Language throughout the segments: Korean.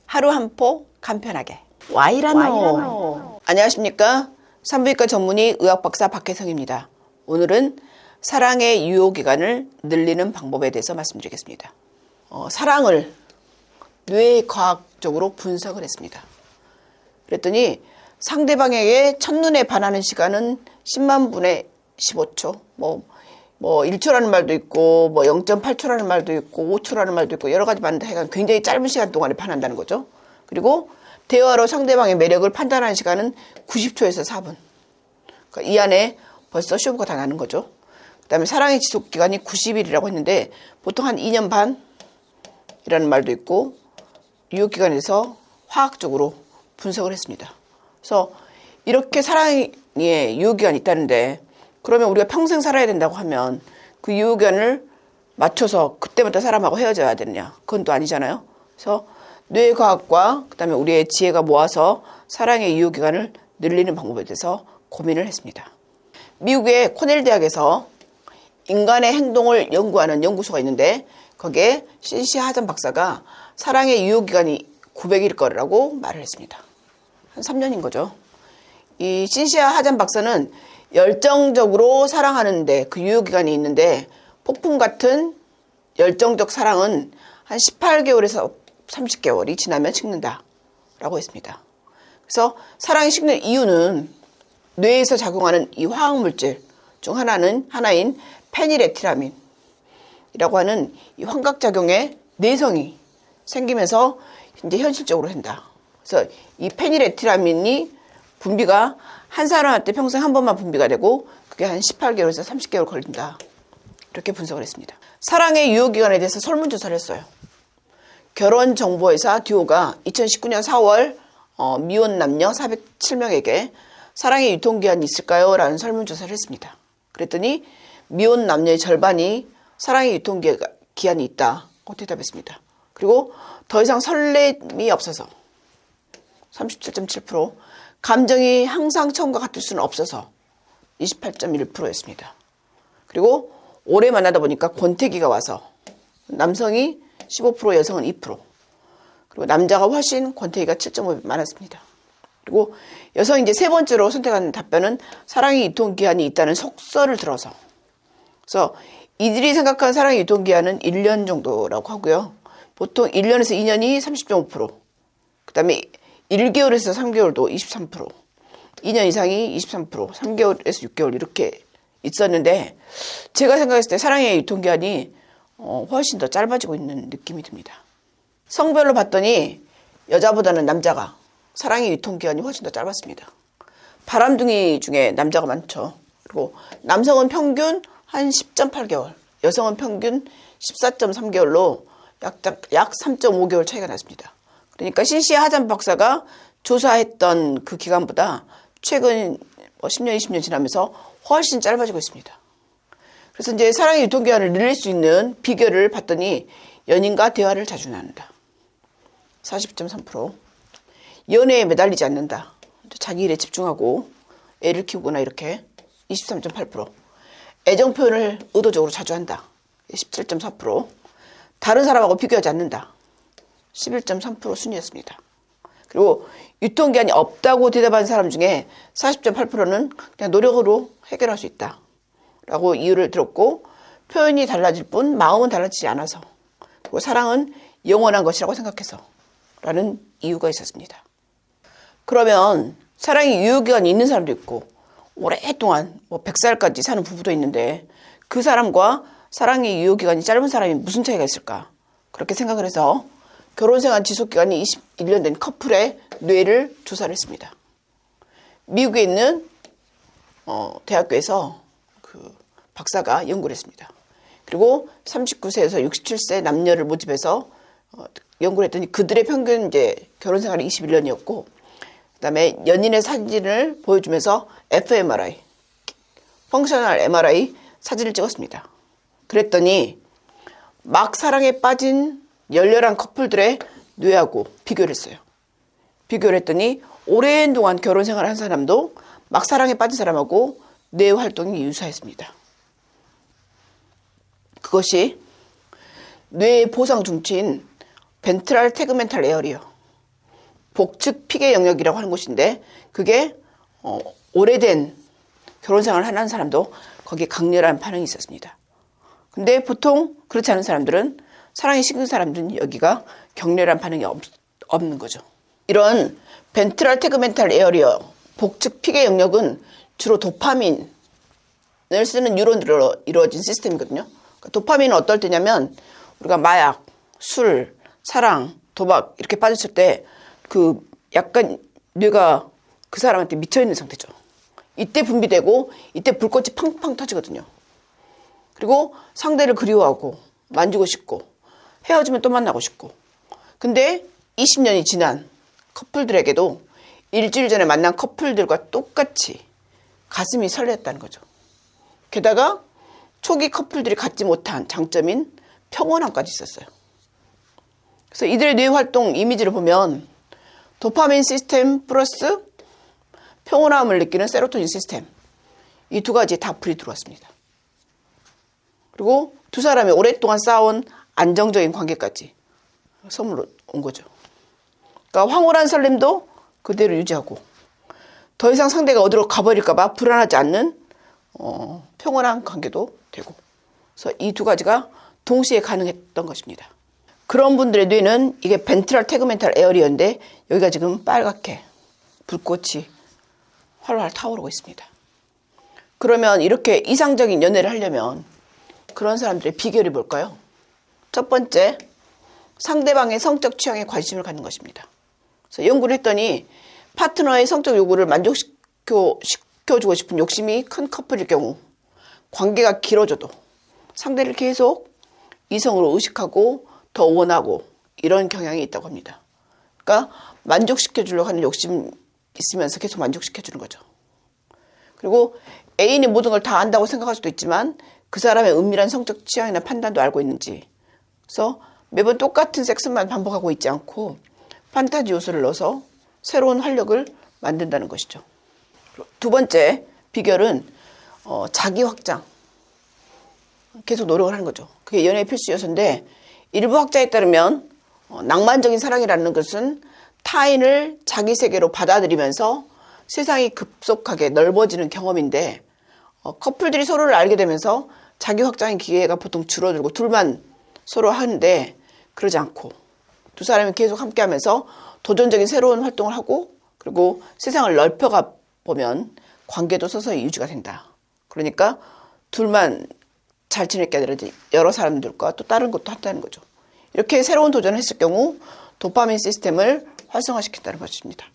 하루 한 포 간편하게 와이라노. 안녕하십니까, 산부인과 전문의 의학박사 박혜성입니다. 오늘은 사랑의 유효기간을 늘리는 방법에 대해서 말씀드리겠습니다. 사랑을 뇌과학적으로 분석을 했습니다. 그랬더니 상대방에게 첫눈에 반하는 시간은 10만 분의 15초, 뭐 1초라는 말도 있고, 0.8초라는 말도 있고, 5초라는 말도 있고, 여러 가지 말인데 하여간 굉장히 짧은 시간 동안에 반한다는 거죠. 그리고 대화로 상대방의 매력을 판단하는 시간은 90초에서 4분. 그러니까 이 안에 벌써 쇼부가 다 나는 거죠. 그 다음에 사랑의 지속기간이 90일이라고 했는데, 보통 한 2년 반이라는 말도 있고, 유효기간에서 화학적으로 분석을 했습니다. 그래서 이렇게 사랑의 유효기간이 있다는데, 그러면 우리가 평생 살아야 된다고 하면 그 유효기간을 맞춰서 그때부터 사람하고 헤어져야 되느냐? 그건 또 아니잖아요. 그래서 뇌과학과 그다음에 우리의 지혜가 모아서 사랑의 유효기간을 늘리는 방법에 대해서 고민을 했습니다. 미국의 코넬 대학에서 인간의 행동을 연구하는 연구소가 있는데, 거기에 신시 하잔 박사가 사랑의 유효기간이 900일 거라고 말을 했습니다. 한 3년인 거죠. 이 신시 하잔 박사는 열정적으로 사랑하는데 그 유효기간이 있는데, 폭풍 같은 열정적 사랑은 한 18개월에서 30개월이 지나면 식는다 라고 했습니다. 그래서 사랑이 식는 이유는 뇌에서 작용하는 이 화학물질 중 하나인 페닐에틸아민이라고 하는 이 환각작용의 내성이 생기면서 이제 현실적으로 된다. 그래서 이 페닐에틸아민이 분비가 한 사람한테 평생 한 번만 분비가 되고, 그게 한 18개월에서 30개월 걸린다. 이렇게 분석을 했습니다. 사랑의 유효기간에 대해서 설문조사를 했어요. 결혼정보회사 듀오가 2019년 4월 미혼 남녀 407명에게 사랑의 유통기한이 있을까요? 라는 설문조사를 했습니다. 그랬더니 미혼 남녀의 절반이 사랑의 유통기한이 있다고 대답했습니다. 그리고 더 이상 설렘이 없어서 37.7%, 감정이 항상 처음과 같을 수는 없어서 28.1%였습니다. 그리고 오래 만나다 보니까 권태기가 와서 남성이 15%, 여성은 2%, 그리고 남자가 훨씬 권태기가 7.5배 많았습니다. 그리고 여성이 이제 세 번째로 선택한 답변은 사랑의 유통기한이 있다는 속설을 들어서. 그래서 이들이 생각한 사랑의 유통기한은 1년 정도라고 하고요. 보통 1년에서 2년이 30.5%, 그 다음에 1개월에서 3개월도 23%, 2년 이상이 23%, 3개월에서 6개월 이렇게 있었는데, 제가 생각했을 때 사랑의 유통기한이 훨씬 더 짧아지고 있는 느낌이 듭니다. 성별로 봤더니 여자보다는 남자가 사랑의 유통기한이 훨씬 더 짧았습니다. 바람둥이 중에 남자가 많죠. 그리고 남성은 평균 한 10.8개월, 여성은 평균 14.3개월로 약 3.5개월 차이가 났습니다. 그러니까 신시 하잔 박사가 조사했던 그 기간보다 최근 10년, 20년 지나면서 훨씬 짧아지고 있습니다. 그래서 이제 사랑의 유통기한을 늘릴 수 있는 비결을 봤더니, 연인과 대화를 자주 나눈다. 40.3%. 연애에 매달리지 않는다. 자기 일에 집중하고 애를 키우거나 이렇게. 23.8%. 애정 표현을 의도적으로 자주 한다. 17.4%. 다른 사람하고 비교하지 않는다. 11.3% 순이었습니다. 그리고 유통기한이 없다고 대답한 사람 중에 40.8%는 그냥 노력으로 해결할 수 있다 라고 이유를 들었고, 표현이 달라질 뿐 마음은 달라지지 않아서, 그리고 사랑은 영원한 것이라고 생각해서 라는 이유가 있었습니다. 그러면 사랑이 유효기간이 있는 사람도 있고, 오랫동안 100살까지 사는 부부도 있는데, 그 사람과 사랑의 유효기간이 짧은 사람이 무슨 차이가 있을까? 그렇게 생각을 해서 결혼생활 지속기간이 21년 된 커플의 뇌를 조사를 했습니다. 미국에 있는 대학교에서 그 박사가 연구를 했습니다. 그리고 39세에서 67세 남녀를 모집해서 연구를 했더니, 그들의 평균 이제 결혼생활이 21년이었고, 그다음에 연인의 사진을 보여주면서 fMRI, 펑셔널 MRI 사진을 찍었습니다. 그랬더니 막 사랑에 빠진 열렬한 커플들의 뇌하고 비교를 했어요. 비교를 했더니 오랜 동안 결혼 생활을 한 사람도 막 사랑에 빠진 사람하고 뇌 활동이 유사했습니다. 그것이 뇌의 보상 중추인 벤트럴 태그멘탈 에어리어, 복측 피계 영역이라고 하는 곳인데 그게 오래된 결혼 생활을 하는 사람도 거기에 강렬한 반응이 있었습니다. 근데 보통 그렇지 않은 사람들은 사랑이 식은 사람들은 여기가 격렬한 반응이 없는 거죠. 이런 벤트럴 태그멘탈 에어리어 복측 피계 영역은 주로 도파민을 쓰는 뉴런으로 이루어진 시스템이거든요. 그러니까 도파민은 어떨 때냐면 우리가 마약, 술, 사랑, 도박 이렇게 빠졌을 때 그 약간 뇌가 그 사람한테 미쳐있는 상태죠. 이때 분비되고 이때 불꽃이 팡팡 터지거든요. 그리고 상대를 그리워하고 만지고 싶고 헤어지면 또 만나고 싶고. 근데 20년이 지난 커플들에게도 일주일 전에 만난 커플들과 똑같이 가슴이 설렜다는 거죠. 게다가 초기 커플들이 갖지 못한 장점인 평온함까지 있었어요. 그래서 이들의 뇌 활동 이미지를 보면 도파민 시스템 플러스 평온함을 느끼는 세로토닌 시스템, 이 두 가지 다 불이 들어왔습니다. 그리고 두 사람이 오랫동안 쌓아온 안정적인 관계까지 선물로 온 거죠. 그러니까 황홀한 설렘도 그대로 유지하고 더 이상 상대가 어디로 가버릴까 봐 불안하지 않는 평온한 관계도 되고. 그래서 이 두 가지가 동시에 가능했던 것입니다. 그런 분들의 뇌는 이게 벤트럴 태그멘탈 에어리어인데 여기가 지금 빨갛게 불꽃이 활활 타오르고 있습니다. 그러면 이렇게 이상적인 연애를 하려면 그런 사람들의 비결이 뭘까요? 첫 번째, 상대방의 성적 취향에 관심을 갖는 것입니다. 그래서 연구를 했더니 파트너의 성적 요구를 만족시켜주고 싶은 욕심이 큰 커플일 경우 관계가 길어져도 상대를 계속 이성으로 의식하고 더 원하고 이런 경향이 있다고 합니다. 그러니까 만족시켜주려고 하는 욕심이 있으면서 계속 만족시켜주는 거죠. 그리고 애인이 모든 걸 다 안다고 생각할 수도 있지만 그 사람의 은밀한 성적 취향이나 판단도 알고 있는지, 그래서 매번 똑같은 섹스만 반복하고 있지 않고 판타지 요소를 넣어서 새로운 활력을 만든다는 것이죠. 두 번째 비결은 자기 확장, 계속 노력을 하는 거죠. 그게 연애의 필수 요소인데 일부 학자에 따르면 낭만적인 사랑이라는 것은 타인을 자기 세계로 받아들이면서 세상이 급속하게 넓어지는 경험인데 커플들이 서로를 알게 되면서 자기 확장의 기회가 보통 줄어들고 둘만 서로 하는데 그러지 않고 두 사람이 계속 함께하면서 도전적인 새로운 활동을 하고 그리고 세상을 넓혀가 보면 관계도 서서히 유지가 된다. 그러니까 둘만 잘 지낼 게 아니라 여러 사람들과 또 다른 것도 한다는 거죠. 이렇게 새로운 도전을 했을 경우 도파민 시스템을 활성화시킨다는 것입니다.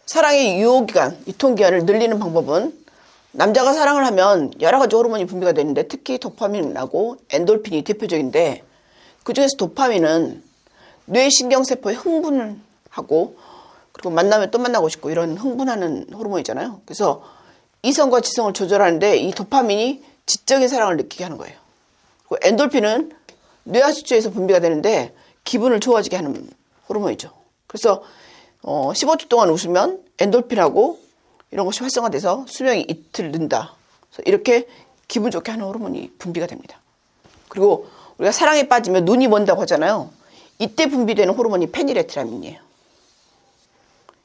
사랑의 유효기간, 유통기한을 늘리는 방법은 남자가 사랑을 하면 여러 가지 호르몬이 분비가 되는데 특히 도파민하고 엔돌핀이 대표적인데 그중에서 도파민은 뇌신경세포에 흥분을 하고 그리고 만나면 또 만나고 싶고 이런 흥분하는 호르몬이잖아요. 그래서 이성과 지성을 조절하는데 이 도파민이 지적인 사랑을 느끼게 하는 거예요. 그리고 엔돌핀은 뇌하수처에서 분비가 되는데 기분을 좋아지게 하는 호르몬이죠. 그래서 15초 동안 웃으면 엔돌핀하고 이런 것이 활성화돼서 수명이 이틀 는다. 그래서 이렇게 기분 좋게 하는 호르몬이 분비가 됩니다. 그리고 우리가 사랑에 빠지면 눈이 먼다고 하잖아요. 이때 분비되는 호르몬이 페닐에티라민이에요.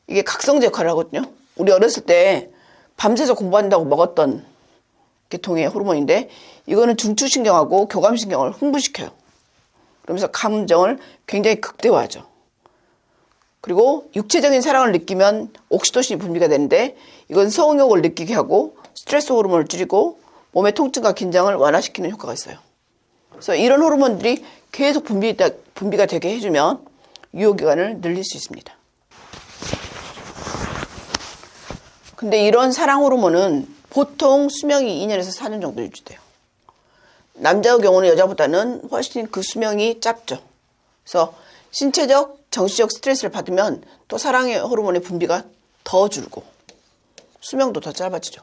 이게 각성제 역할을 하거든요. 우리 어렸을 때 밤새서 공부한다고 먹었던 계통의 호르몬인데 이거는 중추신경하고 교감신경을 흥분시켜요. 그러면서 감정을 굉장히 극대화하죠. 그리고 육체적인 사랑을 느끼면 옥시토신이 분비가 되는데 이건 성욕을 느끼게 하고 스트레스 호르몬을 줄이고 몸의 통증과 긴장을 완화시키는 효과가 있어요. 그래서 이런 호르몬들이 계속 분비가 되게 해주면 유효기간을 늘릴 수 있습니다. 근데 이런 사랑 호르몬은 보통 수명이 2년에서 4년 정도 유지돼요. 남자의 경우는 여자보다는 훨씬 그 수명이 짧죠. 그래서 신체적, 정신적 스트레스를 받으면 또 사랑의 호르몬의 분비가 더 줄고 수명도 더 짧아지죠.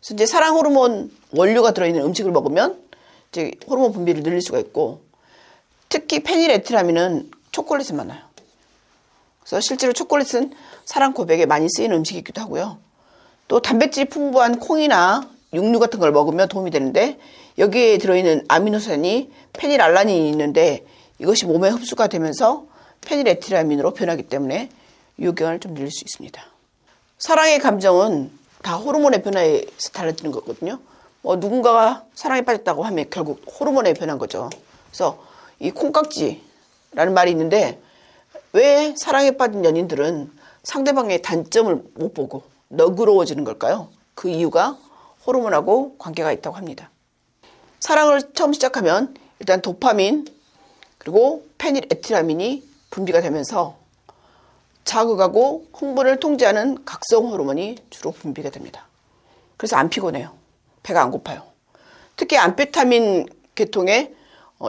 그래서 이제 사랑 호르몬 원료가 들어있는 음식을 먹으면 이제 호르몬 분비를 늘릴 수가 있고 특히 페닐에티라민은 초콜릿에 많아요. 그래서 실제로 초콜릿은 사랑 고백에 많이 쓰이는 음식이기도 하고요. 또 단백질이 풍부한 콩이나 육류 같은 걸 먹으면 도움이 되는데 여기에 들어있는 아미노산이 페닐알라닌이 있는데 이것이 몸에 흡수가 되면서 페닐에티라민으로 변하기 때문에 유효기간을 좀 늘릴 수 있습니다. 사랑의 감정은 다 호르몬의 변화에서 달라지는 거거든요. 누군가가 사랑에 빠졌다고 하면 결국 호르몬의 변화인 거죠. 그래서 이 콩깍지라는 말이 있는데 왜 사랑에 빠진 연인들은 상대방의 단점을 못 보고 너그러워지는 걸까요? 그 이유가 호르몬하고 관계가 있다고 합니다. 사랑을 처음 시작하면 일단 도파민 그리고 페닐에틸아민이 분비가 되면서 자극하고 흥분을 통제하는 각성 호르몬이 주로 분비가 됩니다. 그래서 안 피곤해요. 배가 안 고파요. 특히 암페타민 계통의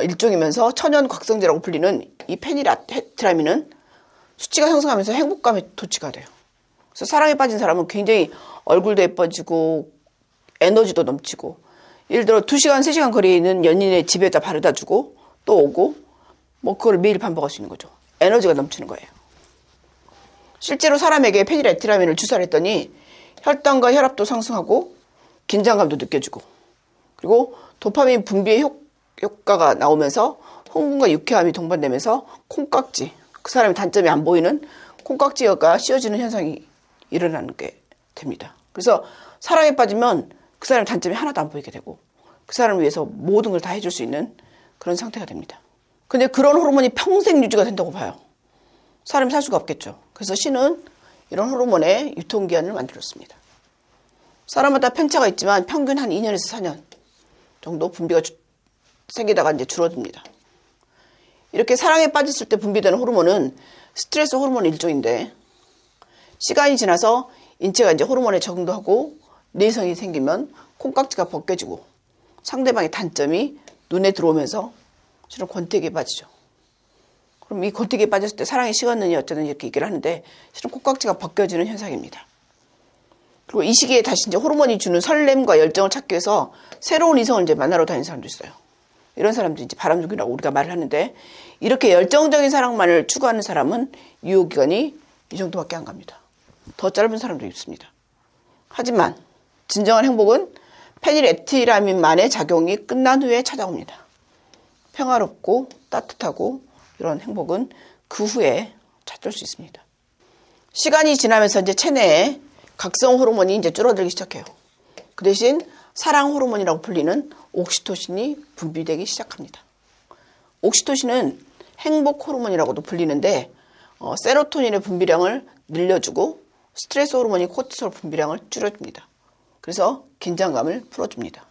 일종이면서 천연 각성제라고 불리는 이 페닐에틸아민은 수치가 상승하면서 행복감에 도취가 돼요. 그래서 사랑에 빠진 사람은 굉장히 얼굴도 예뻐지고 에너지도 넘치고 예를 들어 2시간, 3시간 거리에 있는 연인의 집에다 바르다 주고 또 오고 그걸 매일 반복할 수 있는 거죠. 에너지가 넘치는 거예요. 실제로 사람에게 페닐에틸아민을 주사를 했더니 혈당과 혈압도 상승하고 긴장감도 느껴지고 그리고 도파민 분비의 효과가 나오면서 흥분과 유쾌함이 동반되면서 콩깍지, 그 사람의 단점이 안 보이는 콩깍지가 씌워지는 현상이 일어나는 게 됩니다. 그래서 사랑에 빠지면 그 사람의 단점이 하나도 안 보이게 되고 그 사람을 위해서 모든 걸 다 해줄 수 있는 그런 상태가 됩니다. 근데 그런 호르몬이 평생 유지가 된다고 봐요. 사람이 살 수가 없겠죠. 그래서 신은 이런 호르몬의 유통기한을 만들었습니다. 사람마다 편차가 있지만 평균 한 2년에서 4년 정도 분비가 생기다가 이제 줄어듭니다. 이렇게 사랑에 빠졌을 때 분비되는 호르몬은 스트레스 호르몬 일종인데 시간이 지나서 인체가 이제 호르몬에 적응도 하고 내성이 생기면 콩깍지가 벗겨지고 상대방의 단점이 눈에 들어오면서 실은 권태기에 빠지죠. 그럼 이 권태기에 빠졌을 때 사랑이 식었느니 어쩌느니 이렇게 얘기를 하는데 실은 콩깍지가 벗겨지는 현상입니다. 그리고 이 시기에 다시 이제 호르몬이 주는 설렘과 열정을 찾기 위해서 새로운 이성을 이제 만나러 다니는 사람도 있어요. 이런 사람도 이제 바람둥이라고 우리가 말을 하는데 이렇게 열정적인 사랑만을 추구하는 사람은 유효기간이 이 정도밖에 안 갑니다. 더 짧은 사람도 있습니다. 하지만 진정한 행복은 페닐에틸아민만의 작용이 끝난 후에 찾아옵니다. 평화롭고 따뜻하고 이런 행복은 그 후에 찾을 수 있습니다. 시간이 지나면서 이제 체내에 각성 호르몬이 이제 줄어들기 시작해요. 그 대신 사랑 호르몬이라고 불리는 옥시토신이 분비되기 시작합니다. 옥시토신은 행복 호르몬이라고도 불리는데 세로토닌의 분비량을 늘려주고 스트레스 호르몬이 코티솔 분비량을 줄여줍니다. 그래서 긴장감을 풀어줍니다.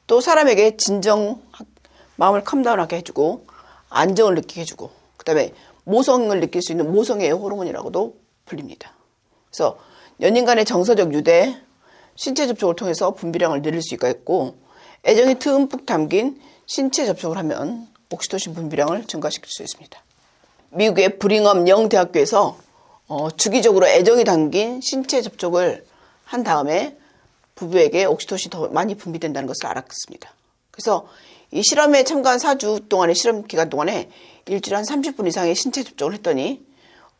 또 사람에게 마음을 캄다운하게 해주고 안정을 느끼게 해주고 그 다음에 모성을 느낄 수 있는 모성의 호르몬이라고도 불립니다. 그래서 연인 간의 정서적 유대, 신체 접촉을 통해서 분비량을 늘릴 수가 있고 애정이 듬뿍 담긴 신체 접촉을 하면 옥시토신 분비량을 증가시킬 수 있습니다. 미국의 브링엄 영 대학교에서 주기적으로 애정이 담긴 신체 접촉을 한 다음에 부부에게 옥시토신이 더 많이 분비된다는 것을 알았습니다. 그래서 이 실험에 참가한 4주 동안의 실험 기간 동안에 일주일에 한 30분 이상의 신체 접촉을 했더니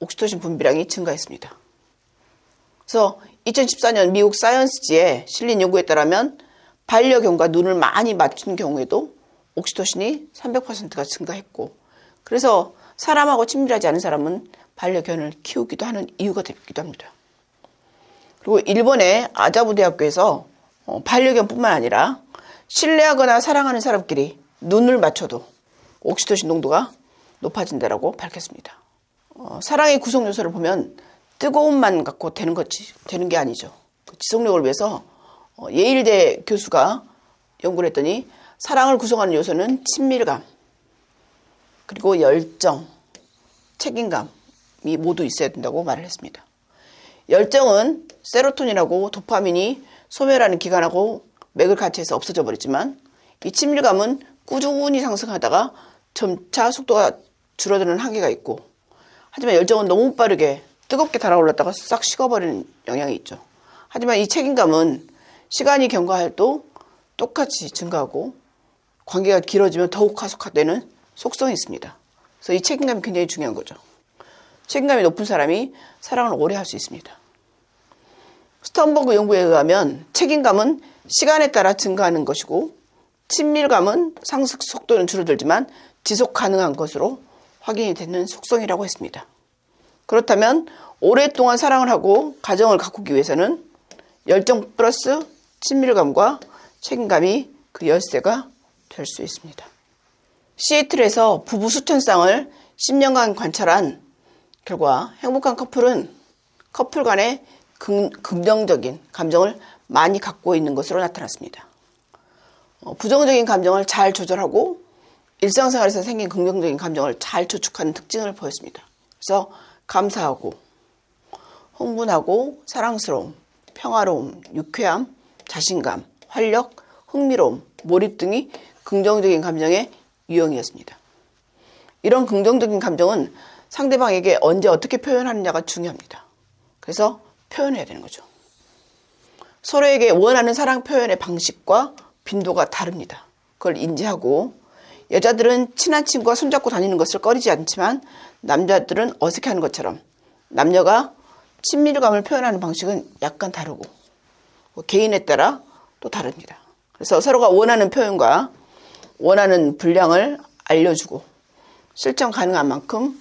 옥시토신 분비량이 증가했습니다. 그래서 2014년 미국 사이언스지에 실린 연구에 따르면 반려견과 눈을 많이 맞춘 경우에도 옥시토신이 300%가 증가했고 그래서 사람하고 친밀하지 않은 사람은 반려견을 키우기도 하는 이유가 되기도 합니다. 그리고 일본의 아자부 대학교에서 반려견뿐만 아니라 신뢰하거나 사랑하는 사람끼리 눈을 맞춰도 옥시토신 농도가 높아진다고 밝혔습니다. 사랑의 구성 요소를 보면 뜨거움만 갖고 되는 게 아니죠. 지속력을 위해서 예일대 교수가 연구를 했더니 사랑을 구성하는 요소는 친밀감, 그리고 열정, 책임감이 모두 있어야 된다고 말을 했습니다. 열정은 세로토닌하고 도파민이 소멸하는 기관하고 맥을 같이 해서 없어져 버리지만 이 친밀감은 꾸준히 상승하다가 점차 속도가 줄어드는 한계가 있고 하지만 열정은 너무 빠르게 뜨겁게 달아올랐다가 싹 식어버리는 영향이 있죠. 하지만 이 책임감은 시간이 경과해도 똑같이 증가하고 관계가 길어지면 더욱 가속화되는 속성이 있습니다. 그래서 이 책임감이 굉장히 중요한 거죠. 책임감이 높은 사람이 사랑을 오래 할 수 있습니다. 스턴버그 연구에 의하면 책임감은 시간에 따라 증가하는 것이고 친밀감은 상승 속도는 줄어들지만 지속 가능한 것으로 확인이 되는 속성이라고 했습니다. 그렇다면 오랫동안 사랑을 하고 가정을 가꾸기 위해서는 열정 플러스 친밀감과 책임감이 그 열쇠가 될 수 있습니다. 시애틀에서 부부 수천 쌍을 10년간 관찰한 결과 행복한 커플은 커플 간의 긍정적인 감정을 많이 갖고 있는 것으로 나타났습니다. 부정적인 감정을 잘 조절하고 일상생활에서 생긴 긍정적인 감정을 잘 저축하는 특징을 보였습니다. 그래서 감사하고 흥분하고 사랑스러움, 평화로움, 유쾌함, 자신감, 활력, 흥미로움, 몰입 등이 긍정적인 감정의 유형이었습니다. 이런 긍정적인 감정은 상대방에게 언제 어떻게 표현하느냐가 중요합니다. 그래서 표현해야 되는 거죠. 서로에게 원하는 사랑 표현의 방식과 빈도가 다릅니다. 그걸 인지하고 여자들은 친한 친구와 손잡고 다니는 것을 꺼리지 않지만 남자들은 어색해하는 것처럼 남녀가 친밀감을 표현하는 방식은 약간 다르고 개인에 따라 또 다릅니다. 그래서 서로가 원하는 표현과 원하는 분량을 알려주고 실천 가능한 만큼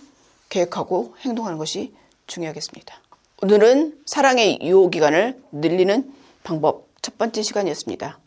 계획하고 행동하는 것이 중요하겠습니다. 오늘은 사랑의 유효기간을 늘리는 방법 첫 번째 시간이었습니다.